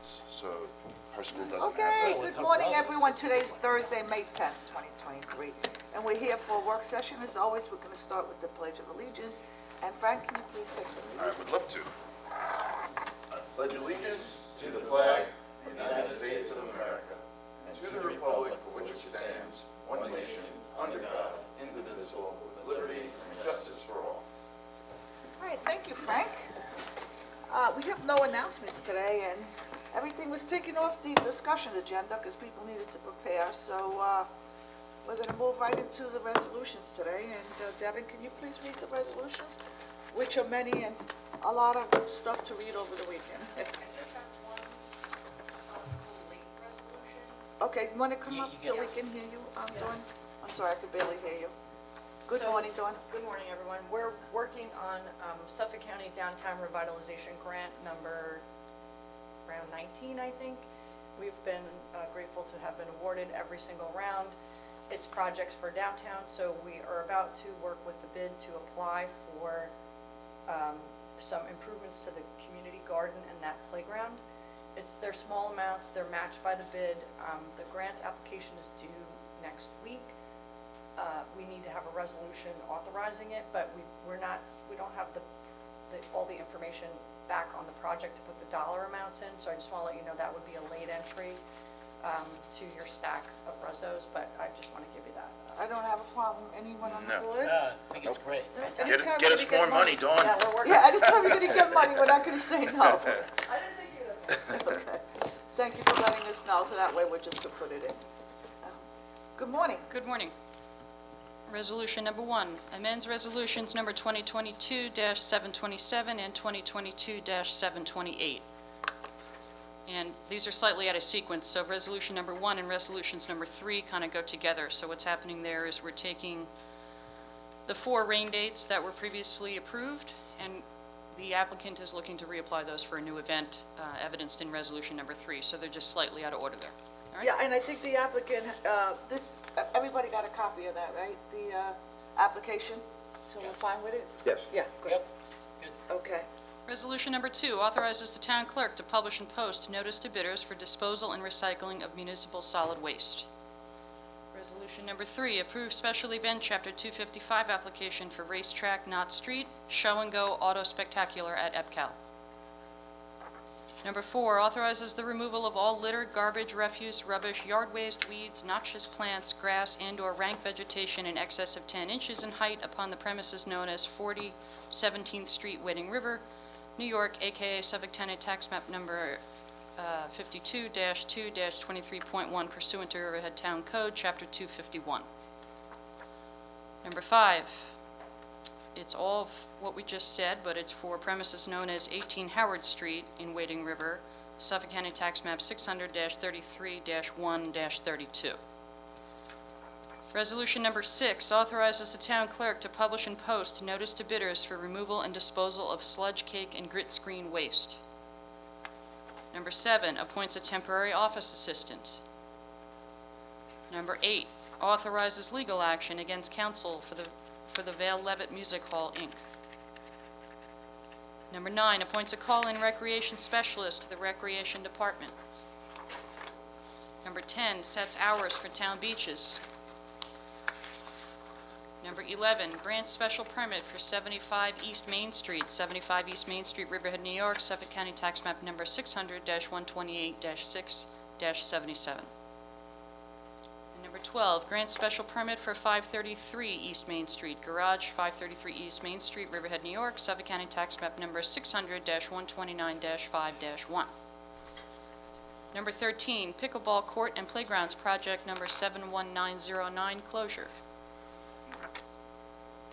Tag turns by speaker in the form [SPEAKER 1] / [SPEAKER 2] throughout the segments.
[SPEAKER 1] variance, so her school doesn't have
[SPEAKER 2] Okay,
[SPEAKER 1] that.
[SPEAKER 2] good morning, everyone. Today's Thursday, May 10th, 2023, and we're here for a work session. As always, we're going to start with the Pledge of Allegiance. And Frank, can you please take the
[SPEAKER 1] I
[SPEAKER 2] lead?
[SPEAKER 1] would love to. I pledge allegiance to the flag of the United States of America and to the republic for which it stands, one nation, under God, indivisible, with liberty and justice for all.
[SPEAKER 2] All right, thank you, Frank. We have no announcements today, and everything was taken off the discussion agenda because people needed to prepare. So we're going to move right into the resolutions today. And Devin, can you please read the resolutions, which are many and a lot of stuff to read over the weekend.
[SPEAKER 3] I just have one school late resolution.
[SPEAKER 2] Okay, you want to come
[SPEAKER 4] You-
[SPEAKER 2] up
[SPEAKER 4] you
[SPEAKER 2] so
[SPEAKER 4] get-
[SPEAKER 2] we can hear you, Dawn? I'm sorry, I could barely hear you. Good morning, Dawn.
[SPEAKER 5] Good morning, everyone. We're working on Suffolk County Downtown Revitalization Grant number around 19, I think. We've been grateful to have been awarded every single round. It's projects for downtown, so we are about to work with the bid to apply for some improvements to the community garden and that playground. They're small amounts, they're matched by the bid. The grant application is due next week. We need to have a resolution authorizing it, but we don't have all the information back on the project to put the dollar amounts in, so I just want to let you know that would be a late entry to your stack of resos, but I just want to give you that.
[SPEAKER 2] I don't have a problem. Anyone on the
[SPEAKER 1] No.
[SPEAKER 2] board?
[SPEAKER 4] I think it's great.
[SPEAKER 2] Anytime
[SPEAKER 1] Get
[SPEAKER 2] we're
[SPEAKER 1] us
[SPEAKER 2] gonna
[SPEAKER 1] more money, Dawn.
[SPEAKER 5] Yeah, we're working.
[SPEAKER 2] Yeah, anytime you're going to get money, we're not going to say no.
[SPEAKER 5] I didn't think you would.
[SPEAKER 2] Okay. Thank you for letting us know, so that way we're just going to put it in. Good morning.
[SPEAKER 6] Good morning. Resolution number 1, amends resolutions number 2022-727 and 2022-728. And these are slightly out of sequence, so resolution number 1 and resolutions number 3 kind of go together. So what's happening there is we're taking the 4 rain dates that were previously approved, and the applicant is looking to reapply those for a new event evidenced in resolution number 3. So they're just slightly out of order there. All right?
[SPEAKER 2] Yeah, and I think the applicant, everybody got a copy of that, right? The application? So we're fine with it?
[SPEAKER 1] Yes.
[SPEAKER 2] Yeah, good.
[SPEAKER 4] Yep. Good.
[SPEAKER 2] Okay.
[SPEAKER 6] Resolution number 2 authorizes the town clerk to publish and post notice to bidders for disposal and recycling of municipal solid waste. Resolution number 3 approves special event Chapter 255 application for Racetrack Knott Street Show and Go Auto Spectacular at EPCAL. Number 4 authorizes the removal of all litter, garbage, refuse, rubbish, yard waste, weeds, noxious plants, grass, and/or rank vegetation in excess of 10 inches in height upon the premises known as 40 17th Street, Wading River, New York, aka Suffolk County Tax Map Number 52-2-23.1 pursuant to Riverhead Town Code, Chapter 251. Number 5, it's all of what we just said, but it's for premises known as 18 Howard Street in Wading River, Suffolk County Tax Map 600-33-1-32. Resolution number 6 authorizes the town clerk to publish and post notice to bidders for removal and disposal of sludge cake and grit screen waste. Number 7 appoints a temporary office assistant. Number 8 authorizes legal action against counsel for the Vale Levitt Music Hall, Inc. Number 9 appoints a call-in recreation specialist to the Recreation Department. Number 10 sets hours for town beaches. Number 11, grants special permit for 75 East Main Street, 75 East Main Street, Riverhead, New York, Suffolk County Tax Map Number 600-128-6-77. And number 12, grants special permit for 533 East Main Street, Garage, 533 East Main Street, Riverhead, New York, Suffolk County Tax Map Number 600-129-5-1. Number 13, Pickleball Court and Playgrounds Project Number 71909, closure.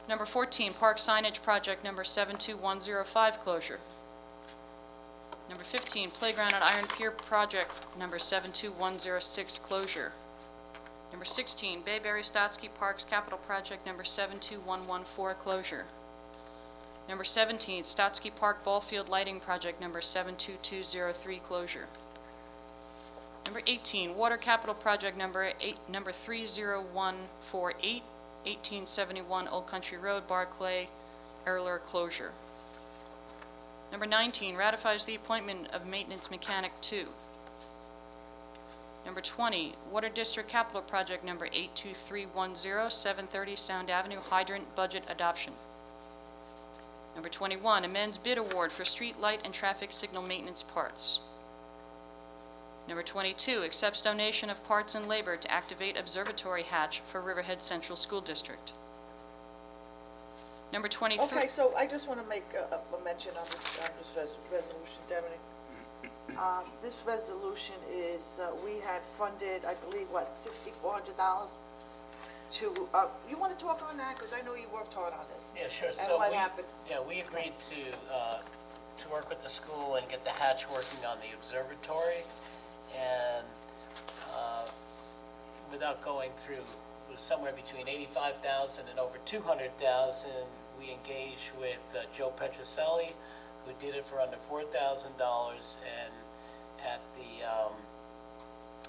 [SPEAKER 6] Number 14, Park Signage Project Number 72105, closure. Number 15, Playground at Iron Pier Project Number 72106, closure. Number 16, Bayberry Stotsky Parks Capital Project Number 72114, closure. Number 17, Stotsky Park Ballfield Lighting Project Number 72203, closure. Number 18, Water Capital Project Number 30148, 1871 Old Country Road, Barclay, Erler, closure. Number 19, ratifies the appointment of Maintenance Mechanic 2. Number 20, Water District Capital Project Number 82310, 730 Sound Avenue Hydrant Budget Adoption. Number 21, amends bid award for street light and traffic signal maintenance parts. Number 22, accepts donation of parts and labor to activate observatory hatch for Riverhead Central School District. Number 23.
[SPEAKER 2] Okay, so I just want to make a mention on this resolution, Dominic. This resolution is, we had funded, I believe, what, $6,400 to, you want to talk on that? Because I know you worked hard on this.
[SPEAKER 4] Yeah, sure.
[SPEAKER 2] And
[SPEAKER 4] So
[SPEAKER 2] what
[SPEAKER 4] we-
[SPEAKER 2] happened?
[SPEAKER 4] Yeah, we agreed to work with the school and get the hatch working on the observatory. And without going through, it was somewhere between 85,000 and over 200,000. We engaged with Joe Petroselli, who did it for under $4,000. And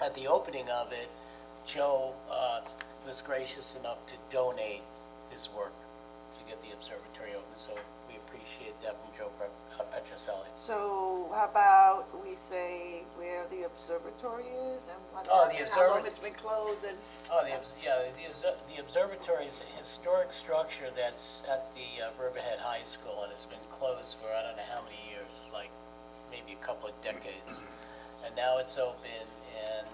[SPEAKER 4] at the opening of it, Joe was gracious enough to donate his work to get the observatory open. So we appreciate that from Joe Petroselli.
[SPEAKER 2] So how about we say where the observatory is and what
[SPEAKER 4] Oh, the
[SPEAKER 2] happened, how long
[SPEAKER 4] observa-
[SPEAKER 2] it's been closed and,
[SPEAKER 4] Oh, the observatory is a historic structure that's at the Riverhead High School, and it's been closed for I don't know how many years, like maybe a couple of decades. And now it's open, and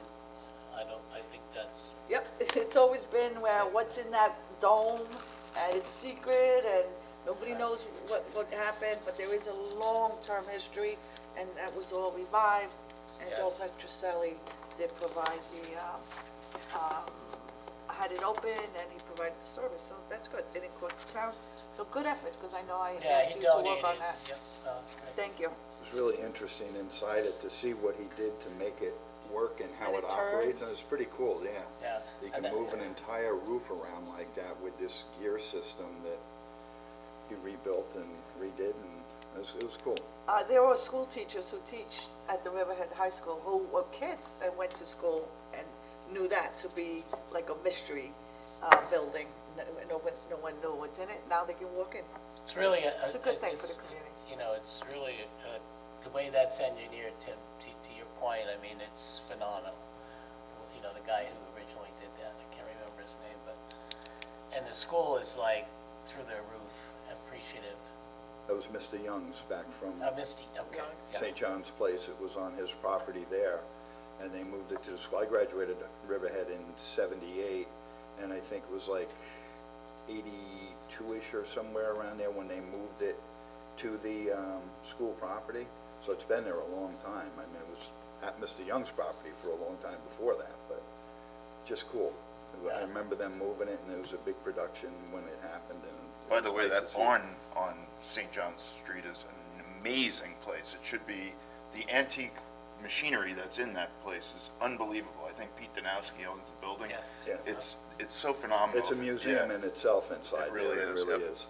[SPEAKER 4] I think that's,
[SPEAKER 2] yep, it's always been where what's in that dome and it's secret and nobody knows what happened, but there is a long-term history and that was all revived. And Joe
[SPEAKER 4] Yes.
[SPEAKER 2] Petroselli did provide had it open and he provided the service, so that's good. It didn't cost the town, so good effort, because I know I
[SPEAKER 4] yeah,
[SPEAKER 2] asked
[SPEAKER 4] he
[SPEAKER 2] you to
[SPEAKER 4] donated.
[SPEAKER 2] work on that.
[SPEAKER 4] Yep, no, it's great.
[SPEAKER 2] Thank you.
[SPEAKER 1] It was really interesting inside it to see what he did to make it work and how
[SPEAKER 2] And
[SPEAKER 1] it
[SPEAKER 2] it
[SPEAKER 1] operates, and
[SPEAKER 2] turns.
[SPEAKER 1] it's pretty cool, yeah.
[SPEAKER 4] Yeah.
[SPEAKER 1] You
[SPEAKER 4] And
[SPEAKER 1] can
[SPEAKER 4] that-
[SPEAKER 1] move an entire roof around like that with this gear system that he rebuilt and redid, and it was cool.
[SPEAKER 2] There are school teachers who teach at the Riverhead High School who were kids that went to school and knew that to be like a mystery building. No one knew what's in it. Now they can walk in.
[SPEAKER 4] It's really
[SPEAKER 2] It's a good thing for the
[SPEAKER 4] it's-
[SPEAKER 2] community.
[SPEAKER 4] You know, it's really, the way that's engineered, Tim, to your point, I mean, it's phenomenal. You know, the guy who originally did that, I can't remember his name, but, and the school is like through their roof, appreciative.
[SPEAKER 1] That was Mr. Young's back from
[SPEAKER 4] Misty, okay. yeah.
[SPEAKER 1] St. John's Place. It was on his property there, and they moved it to the school. I graduated Riverhead in '78, and I think it was like 82-ish or somewhere around there when they moved it to the school property. So it's been there a long time. I mean, it was at Mr. Young's property for a long time before that, but just cool. I remember them moving it, and it was a big production when it happened. And it
[SPEAKER 7] By
[SPEAKER 1] was
[SPEAKER 7] the way,
[SPEAKER 1] nice
[SPEAKER 7] that
[SPEAKER 1] to see.
[SPEAKER 7] barn on St. John's Street is an amazing place. It should be, the antique machinery that's in that place is unbelievable. I think Pete Danowski owns the building.
[SPEAKER 4] Yes.
[SPEAKER 1] Yeah.
[SPEAKER 7] It's so phenomenal.
[SPEAKER 1] It's a museum
[SPEAKER 7] Yeah.
[SPEAKER 1] in itself inside.
[SPEAKER 7] It really
[SPEAKER 1] there.
[SPEAKER 7] is,
[SPEAKER 1] It really
[SPEAKER 7] yep.
[SPEAKER 1] is.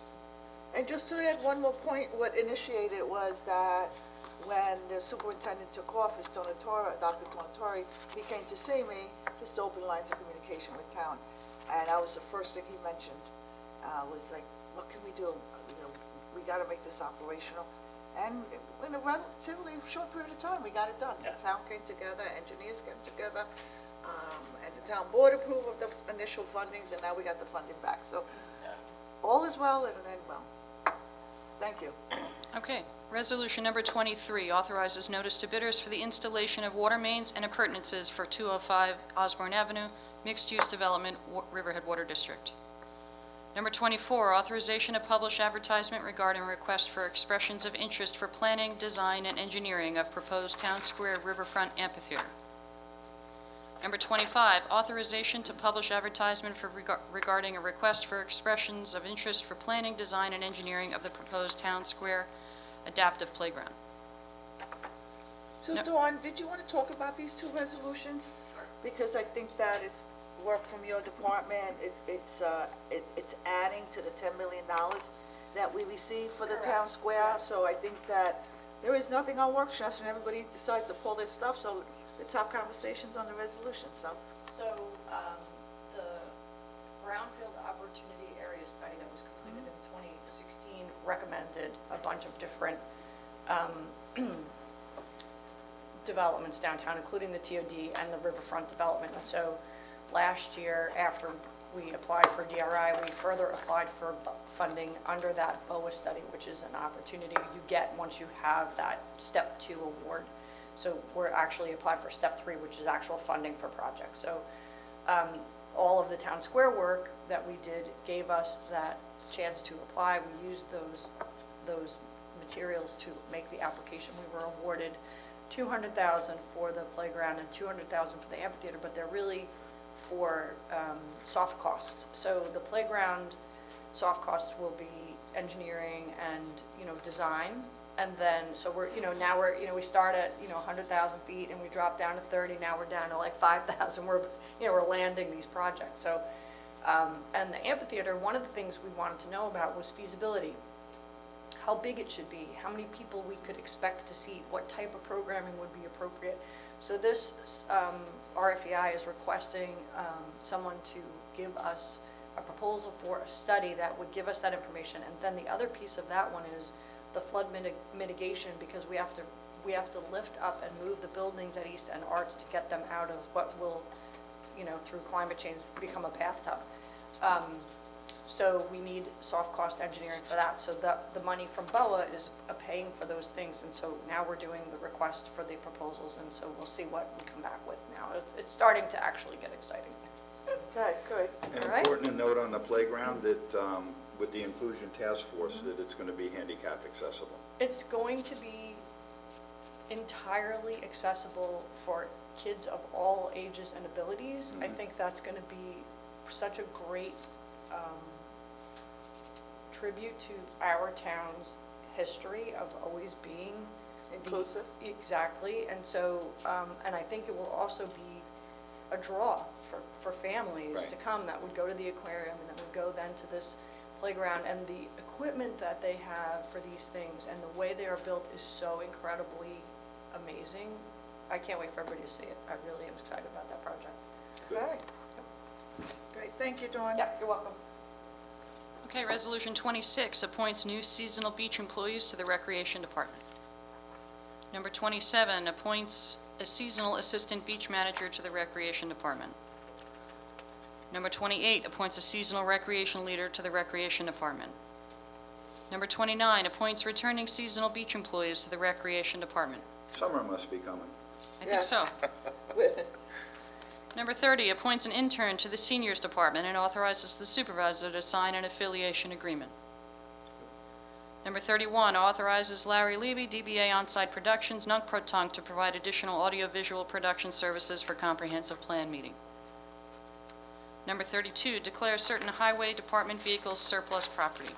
[SPEAKER 2] And just to add one more point, what initiated it was that when the superintendent took office, Dr. Donatori, he came to see me just to open lines of communication with town. And that was the first thing he mentioned, was like, what can we do? You know, we gotta make this operational. And in a relatively short period of time, we got it done.
[SPEAKER 4] Yeah.
[SPEAKER 2] The town came together, engineers came together, and the town board approved of the initial fundings, and now we got the funding back. So
[SPEAKER 4] Yeah.
[SPEAKER 2] all is well and it'll end well. Thank you.
[SPEAKER 6] Okay. Resolution number 23 authorizes notice to bidders for the installation of water mains and appurtenances for 205 Osborne Avenue, mixed-use development, Riverhead Water District. Number 24, authorization to publish advertisement regarding request for expressions of interest for planning, design, and engineering of proposed Town Square Riverfront Amphitheater. Number 25, authorization to publish advertisement for regarding a request for expressions of interest for planning, design, and engineering of the proposed Town Square Adaptive Playground.
[SPEAKER 2] So
[SPEAKER 6] No.
[SPEAKER 2] Dawn, did you want to talk about these two resolutions? Because I think that is work from your department. It's adding to the $10 million that we receive for the town
[SPEAKER 5] Correct,
[SPEAKER 2] square.
[SPEAKER 5] yes.
[SPEAKER 2] So I think that there is nothing on workshops and everybody decided to pull their stuff, so let's have conversations on the resolution, so.
[SPEAKER 5] So, the Brownfield Opportunity Area Study that was completed in 2016 recommended a bunch of different developments downtown, including the TOD and the riverfront development. And so last year, after we applied for DRI, we further applied for funding under that BOA study, which is an opportunity you get once you have that step 2 award. So we're actually applied for step 3, which is actual funding for projects. So all of the town square work that we did gave us that chance to apply. We used those materials to make the application. We were awarded $200,000 for the playground and $200,000 for the amphitheater, but they're really for soft costs. So the playground soft costs will be engineering and, design. And then, so we're, now we're, we start at, 100,000 feet and we drop down to 30, now we're down to like 5,000. We're landing these projects. So, and the amphitheater, one of the things we wanted to know about was feasibility. How big it should be, how many people we could expect to see, what type of programming would be appropriate. So this RFEI is requesting someone to give us a proposal for a study that would give us that information. And then the other piece of that one is the flood mitigation, because we have to lift up and move the buildings at East End Arts to get them out of what will, through climate change, become a bathtub. So we need soft cost engineering for that. So the money from BOA is paying for those things. And so now we're doing the request for the proposals. And so we'll see what we come back with now. It's starting to actually get exciting.
[SPEAKER 2] Okay, good.
[SPEAKER 8] And
[SPEAKER 5] All right.
[SPEAKER 8] important to note on the playground that with the inclusion task force, that it's going to be handicap accessible.
[SPEAKER 5] It's going to be entirely accessible for kids of all ages and abilities. I think that's going to be such a great tribute to our town's history of always being
[SPEAKER 2] Inclusive.
[SPEAKER 5] Exactly. And so, and I think it will also be a draw for families
[SPEAKER 8] Right.
[SPEAKER 5] to come that would go to the aquarium and that would go then to this playground. And the equipment that they have for these things and the way they are built is so incredibly amazing. I can't wait for everybody to see it. I really am excited about that project.
[SPEAKER 2] Okay. Great, thank you, Dawn.
[SPEAKER 5] Yeah, you're welcome.
[SPEAKER 6] Okay, Resolution 26 appoints new seasonal beach employees to the Recreation Department. Number 27 appoints a seasonal assistant beach manager to the Recreation Department. Number 28 appoints a seasonal recreation leader to the Recreation Department. Number 29 appoints returning seasonal beach employees to the Recreation Department.
[SPEAKER 8] Summer must be coming.
[SPEAKER 6] I think so.
[SPEAKER 2] Yeah.
[SPEAKER 6] Number 30 appoints an intern to the Seniors Department and authorizes the supervisor to sign an affiliation agreement. Number 31 authorizes Larry Levy, DBA Onsite Productions, Nunc Pro Tunc, to provide additional audiovisual production services for comprehensive plan meeting. Number 32 declares certain highway department vehicles surplus property.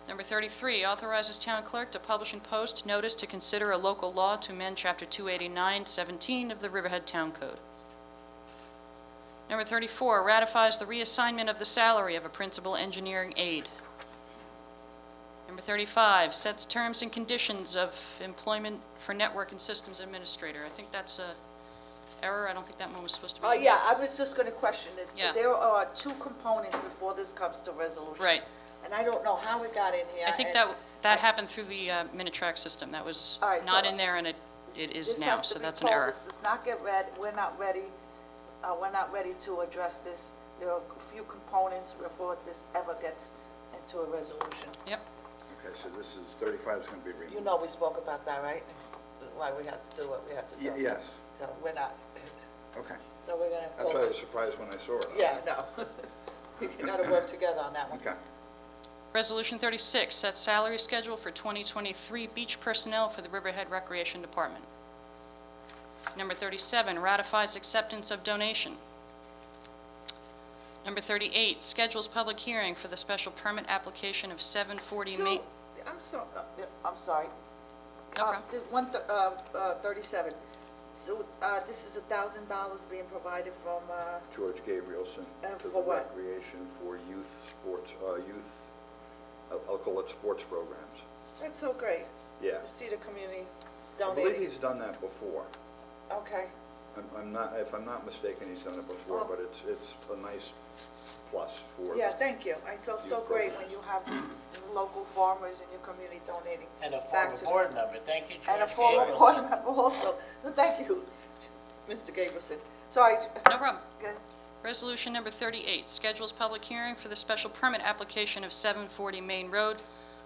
[SPEAKER 6] Number 33 authorizes town clerk to publish and post notice to consider a local law to amend Chapter 289-17 of the Riverhead Town Code. Number 34 ratifies the reassignment of the salary of a principal engineering aide. Number 35 sets terms and conditions of employment for network and systems administrator. I think that's a error. I don't think that one was supposed to be.
[SPEAKER 2] Yeah, I was just gonna question it.
[SPEAKER 6] Yeah.
[SPEAKER 2] There are two components before this comes to resolution.
[SPEAKER 6] Right.
[SPEAKER 2] And I don't know how it got in here.
[SPEAKER 6] I think
[SPEAKER 2] and
[SPEAKER 6] that happened through the minute track system. That was
[SPEAKER 2] All right,
[SPEAKER 6] not
[SPEAKER 2] so
[SPEAKER 6] in there, and it is
[SPEAKER 2] this
[SPEAKER 6] now,
[SPEAKER 2] has to
[SPEAKER 6] so
[SPEAKER 2] be
[SPEAKER 6] that's an
[SPEAKER 2] told.
[SPEAKER 6] error.
[SPEAKER 2] This does not get read, we're not ready to address this. There are a few components before this ever gets into a resolution.
[SPEAKER 6] Yep.
[SPEAKER 8] Okay, so this is, 35 is going to be removed.
[SPEAKER 2] You know we spoke about that, right? Why we have to do what we have to do.
[SPEAKER 8] Yes,
[SPEAKER 2] So we're not,
[SPEAKER 8] okay.
[SPEAKER 2] so we're gonna.
[SPEAKER 8] That's why I was surprised when I saw it.
[SPEAKER 2] Yeah, no. We gotta work together on that one.
[SPEAKER 8] Okay.
[SPEAKER 6] Resolution 36 sets salary schedule for 2023 beach personnel for the Riverhead Recreation Department. Number 37 ratifies acceptance of donation. Number 38 schedules public hearing for the special permit application of 740 Main.
[SPEAKER 2] So, I'm sorry.
[SPEAKER 6] No problem.
[SPEAKER 2] The 37. So, this is $1,000 being provided from,
[SPEAKER 8] George Gabrielson
[SPEAKER 2] And
[SPEAKER 8] to the
[SPEAKER 2] for what?
[SPEAKER 8] recreation for youth sports, I'll call it sports programs.
[SPEAKER 2] that's so great.
[SPEAKER 8] Yeah.
[SPEAKER 2] To see the community
[SPEAKER 8] I believe
[SPEAKER 2] donating.
[SPEAKER 8] he's done that before.
[SPEAKER 2] Okay.
[SPEAKER 8] I'm not, if I'm not mistaken, he's done it before,
[SPEAKER 2] Oh.
[SPEAKER 8] but it's a nice plus for.
[SPEAKER 2] Yeah, thank you. It's so
[SPEAKER 8] Youth
[SPEAKER 2] great
[SPEAKER 8] program.
[SPEAKER 2] when you have local farmers in your community donating
[SPEAKER 4] And a
[SPEAKER 2] back
[SPEAKER 4] former
[SPEAKER 2] to.
[SPEAKER 4] board member, thank you,
[SPEAKER 2] And a
[SPEAKER 4] George
[SPEAKER 2] former
[SPEAKER 4] Gabrielson.
[SPEAKER 2] board member also. Thank you, Mr. Gabrielson. Sorry.
[SPEAKER 6] No problem.
[SPEAKER 2] Go-
[SPEAKER 6] Resolution number 38, schedules public hearing for the special permit application of 740 Main Road,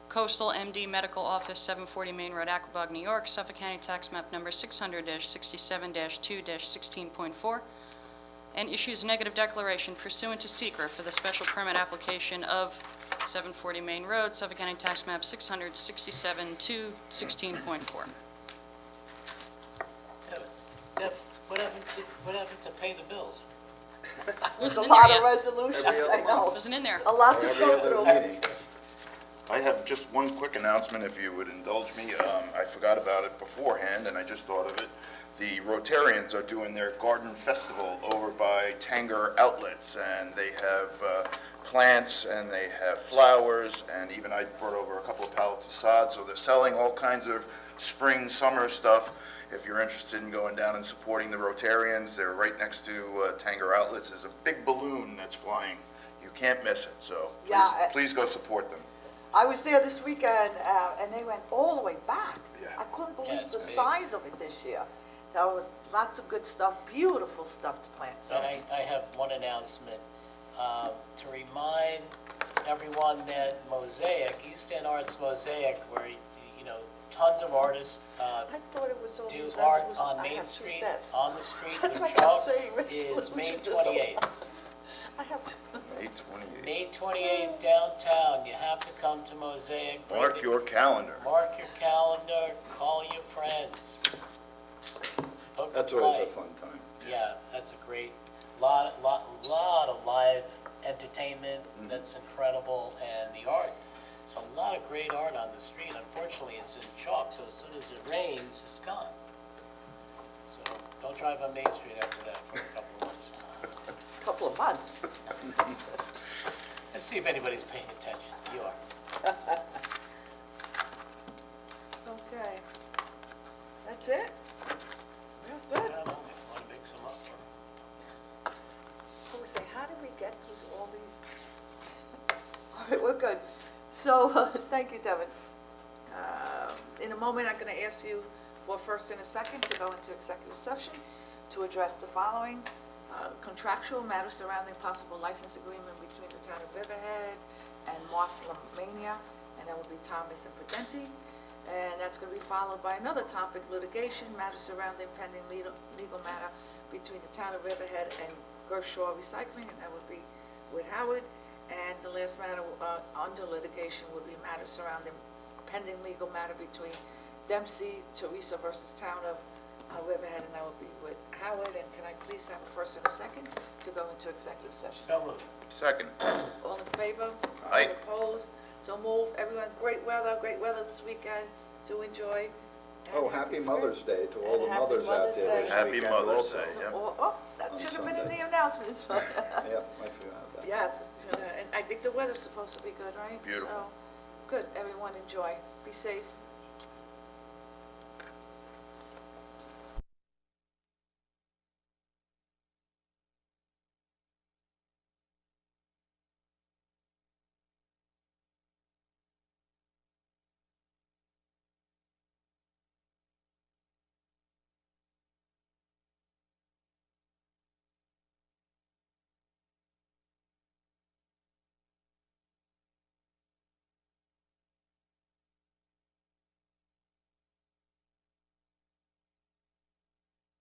[SPEAKER 6] Coastal MD Medical Office, 740 Main Road, Aquabog, New York, Suffolk County Tax Map Number 600-67-2-16.4, and issues negative declaration pursuant to SECR for the special permit application of 740 Main Road, Suffolk County Tax Map 600-67-2-16.4.
[SPEAKER 4] Jeff, what happened to pay the bills?
[SPEAKER 2] There's a
[SPEAKER 6] Wasn't in there
[SPEAKER 2] lot of
[SPEAKER 6] yet.
[SPEAKER 2] resolutions,
[SPEAKER 8] Every other
[SPEAKER 2] I know.
[SPEAKER 6] Wasn't in there.
[SPEAKER 2] A lot to
[SPEAKER 8] Every
[SPEAKER 2] go
[SPEAKER 8] other
[SPEAKER 2] through.
[SPEAKER 8] meeting.
[SPEAKER 7] I have just one quick announcement, if you would indulge me. I forgot about it beforehand, and I just thought of it. The Rotarians are doing their garden festival over by Tanger Outlets, and they have plants, and they have flowers, and even I brought over a couple of pallets of sod, so they're selling all kinds of spring, summer stuff. If you're interested in going down and supporting the Rotarians, they're right next to Tanger Outlets. There's a big balloon that's flying. You can't miss it, so
[SPEAKER 2] Yeah,
[SPEAKER 7] please go support them.
[SPEAKER 2] I was there this weekend, and they went all the way back.
[SPEAKER 7] Yeah.
[SPEAKER 2] I couldn't
[SPEAKER 4] Yeah,
[SPEAKER 2] believe
[SPEAKER 4] it's
[SPEAKER 2] the
[SPEAKER 4] big.
[SPEAKER 2] size of it this year. There were lots of good stuff, beautiful stuff to plant, so.
[SPEAKER 4] And I have one announcement, to remind everyone that Mosaic, East End Arts Mosaic, where, you know, tons of artists,
[SPEAKER 2] I thought it was all
[SPEAKER 4] do
[SPEAKER 2] these
[SPEAKER 4] art
[SPEAKER 2] resolutions.
[SPEAKER 4] on
[SPEAKER 2] I
[SPEAKER 4] Main
[SPEAKER 2] have two
[SPEAKER 4] Street,
[SPEAKER 2] sets.
[SPEAKER 4] on the street
[SPEAKER 2] That's
[SPEAKER 4] with
[SPEAKER 2] why I kept
[SPEAKER 4] chalk,
[SPEAKER 2] saying
[SPEAKER 4] is May
[SPEAKER 2] resolutions.
[SPEAKER 4] 28th.
[SPEAKER 2] I have to,
[SPEAKER 7] May 28th.
[SPEAKER 4] May 28th downtown, you have to come to Mosaic. Bring
[SPEAKER 7] Mark
[SPEAKER 4] the-
[SPEAKER 7] your calendar.
[SPEAKER 4] Mark your calendar, call your friends. Book a
[SPEAKER 8] That's always a
[SPEAKER 4] flight.
[SPEAKER 8] fun time.
[SPEAKER 4] Yeah, that's a great, lot of live entertainment, that's incredible, and the art. It's a lot of great art on the street. Unfortunately, it's in chalk, so as soon as it rains, it's gone. So don't drive on Main Street after that for a couple of months.
[SPEAKER 2] couple of months.
[SPEAKER 4] Let's see if anybody's paying attention. You are.
[SPEAKER 2] Okay. That's it? Yeah,
[SPEAKER 4] I
[SPEAKER 2] good.
[SPEAKER 4] don't know, if you want to mix them up.
[SPEAKER 2] I was saying, how did we get through all these? All right, we're good. So, thank you, Devin. In a moment, I'm going to ask you for a first and a second to go into executive session to address the following: contractual matters surrounding possible license agreement between the town of Riverhead and Mark Lamania, and that will be Thomas and Prudenti. And that's going to be followed by another topic, litigation, matters surrounding pending legal matter between the town of Riverhead and Gershaw Recycling, and that would be with Howard. And the last matter under litigation would be matters surrounding pending legal matter between Dempsey, Teresa versus Town of Riverhead, and that would be with Howard. And can I please have a first and a second to go into executive session?
[SPEAKER 4] So moved.
[SPEAKER 7] Second.
[SPEAKER 2] All in favor?
[SPEAKER 7] Aye.
[SPEAKER 2] All opposed? So move. Everyone, great weather this weekend to enjoy. And
[SPEAKER 8] Oh, happy
[SPEAKER 2] spring.
[SPEAKER 8] Mother's Day to all
[SPEAKER 2] And
[SPEAKER 8] the
[SPEAKER 2] happy
[SPEAKER 8] mothers out
[SPEAKER 2] Mother's
[SPEAKER 8] there this
[SPEAKER 2] Day.
[SPEAKER 7] Happy
[SPEAKER 8] weekend
[SPEAKER 7] Mother's
[SPEAKER 8] also.
[SPEAKER 7] Day.
[SPEAKER 2] So,
[SPEAKER 7] Yep.
[SPEAKER 2] that
[SPEAKER 8] On
[SPEAKER 2] should have been in
[SPEAKER 8] Sunday.
[SPEAKER 2] the announcements.
[SPEAKER 8] Yep, I forgot about that.
[SPEAKER 2] Yes, it's gonna, and I think the weather's supposed to be good, right?
[SPEAKER 7] Beautiful.
[SPEAKER 2] So, good, everyone enjoy, be safe,